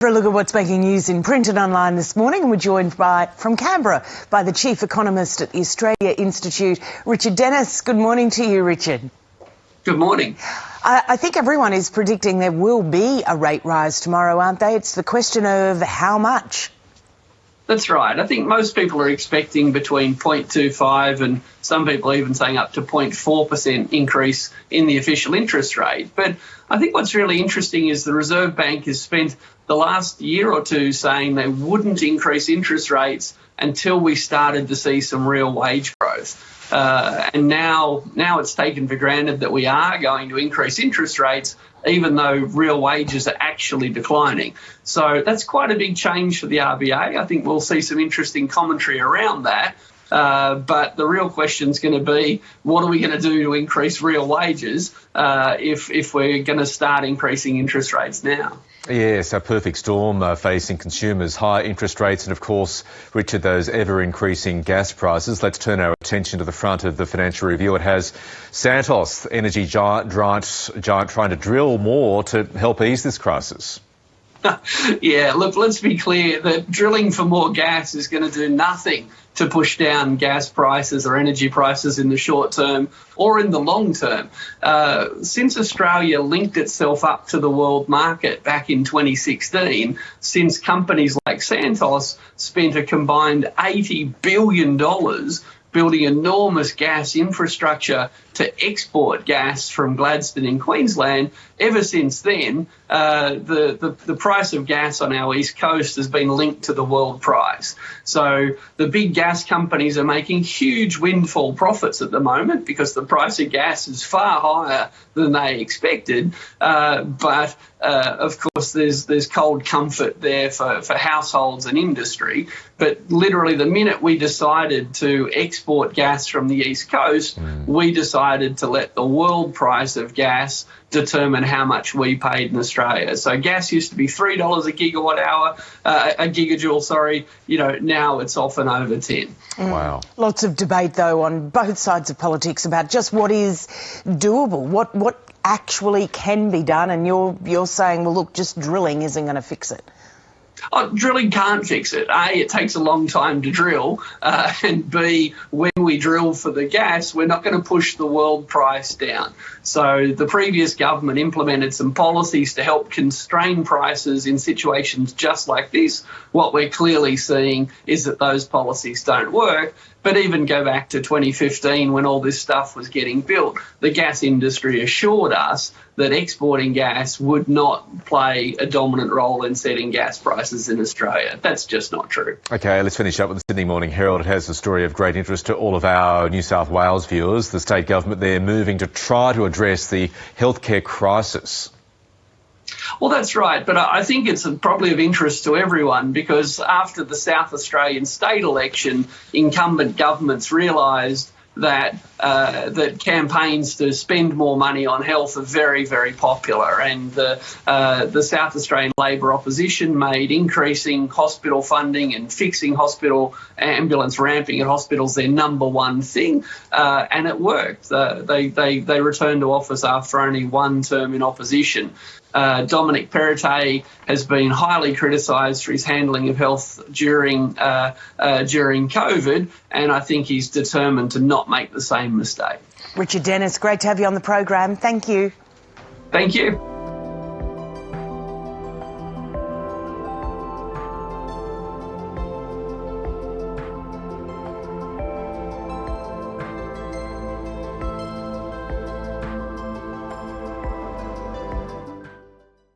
For a look at what's making news in print and online this morning, we're joined from Canberra by the Chief Economist at the Australia Institute, Richard Dennis. Good morning to you, Richard. Good morning. I think everyone is predicting there will be a rate rise tomorrow, aren't they? It's the question of how much. That's right. I think most people are expecting between 0.25 and some people even saying up to 0.4% increase in the official interest rate. But I think what's really interesting is the Reserve Bank has spent the last year or two saying they wouldn't increase interest rates until we started to see some real wage growth. And now it's taken for granted that we are going to increase interest rates, even though real wages are actually declining. So that's quite a big change for the RBA. I think we'll see some interesting commentary around that. But the real question is going to be, what are we going to do to increase real wages if we're going to start increasing interest rates now? Yes, a perfect storm facing consumers, high interest rates and, of course, Richard, those ever-increasing gas prices. Let's turn our attention to the front of the Financial Review. It has Santos, energy giant trying to drill more to help ease this crisis. Yeah, look, let's be clear that drilling for more gas is going to do nothing to push down gas prices or energy prices in the short term or in the long term. Since Australia linked itself up to the world market back in 2016, since companies like Santos spent a combined $80 billion building enormous gas infrastructure to export gas from Gladstone in Queensland, ever since then, the price of gas on our east coast has been linked to the world price. So the big gas companies are making huge windfall profits at the moment because the price of gas is far higher than they expected. But of course, there's cold comfort there for households and industry. But literally, the minute we decided to export gas from the east coast, we decided to let the world price of gas determine how much we paid in Australia. So gas used to be $3 a gigajoule, sorry. Now it's often over 10. Wow. Lots of debate, though, on both sides of politics about just what is doable, what actually can be done, and you're saying, well, look, just drilling isn't going to fix it. Drilling can't fix it. A, it takes a long time to drill, and B, when we drill for the gas, we're not going to push the world price down. So the previous government implemented some policies to help constrain prices in situations just like this. What we're clearly seeing is that those policies don't work. But even go back to 2015 when all this stuff was getting built, the gas industry assured us that exporting gas would not play a dominant role in setting gas prices in Australia. That's just not true. OK, let's finish up with the Sydney Morning Herald. It has a story of great interest to all of our New South Wales viewers. The state government there moving to try to address the healthcare crisis. Well, that's right, but I think it's probably of interest to everyone because after the South Australian state election, incumbent governments realised that campaigns to spend more money on health are very, very popular, and the South Australian Labor opposition made increasing hospital funding and fixing hospital ambulance ramping at hospitals their number one thing, and it worked. They returned to office after only one term in opposition. Dominic Perrottet has been highly criticised for his handling of health during COVID, and I think he's determined to not make the same mistake. Richard Dennis, great to have you on the program. Thank you. Thank you.